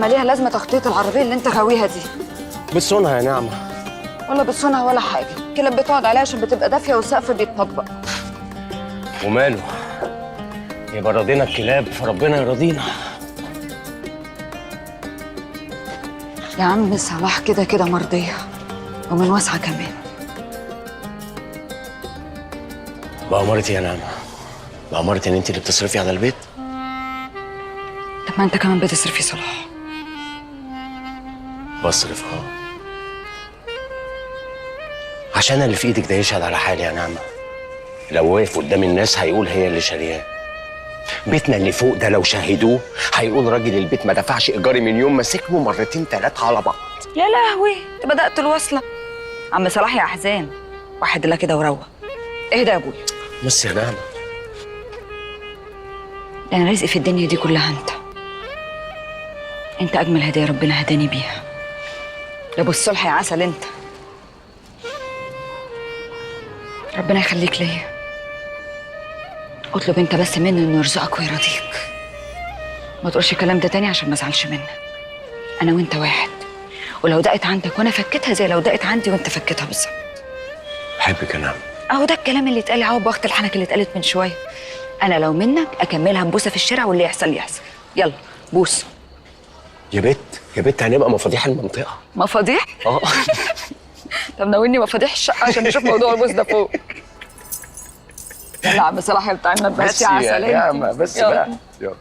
ما ليها لازمه تخطيط العربيه اللي انت غاويها دي؟ بتصونها يا نعمة. ولا بتصونها ولا حاجه، كلاب بتقعد عليها عشان بتبقى دافيه والسقف بيتطبق. وماله؟ يبقى راضينا الكلاب فربنا يرضينا. يا عم صلاح كده كده مرضيه ومن واسعه كمان. بأمارتي يا نعمة، بأمارتي ان انت اللي بتصرفي على البيت. طب ما انت كمان بتصرف يا صلاح. بصرف عشان أنا اللي في ايدك ده يشهد على حالي يا نعمة. لو وقف قدام الناس هيقول هي اللي شارياه. بيتنا اللي فوق ده لو شاهدوه هيقول راجل البيت ما دفعش ايجاري من يوم ما سكنه مرتين ثلاثة على بعض. يا لهوي انت بدأت الوصلة. عم صلاح يا احزان، واحد الله كده وروق. اهدى يا ابويا. بص يا نعمة، انا رزقي في الدنيا دي كلها انت اجمل هديه ربنا هداني بيها. يا ابو الصلح يا عسل انت. ربنا يخليك ليا. اطلب انت بس منه انه يرزقك ويرضيك. ما تقولش الكلام ده تاني عشان ما ازعلش منك. انا وانت واحد، ولو دقت عندك وانا فكيتها زي لو دقت عندي وانت فكيتها بالظبط. بحبك يا نعمة. اهو ده الكلام اللي اتقال اهو بوقت الحنك اللي اتقالت من شويه. انا لو منك اكملها ببوسه في الشارع واللي يحصل يحصل. يلا بوس. يا بت هنبقى مفاتيح المنطقة. مفاتيح؟ اه. طب ناولني مفاتيح الشقه عشان نشوف موضوع البوس ده فوق. يلا يا عم صلاح بتاع النبهات يا عسل. بس يا نعمة بس بقى. يلا.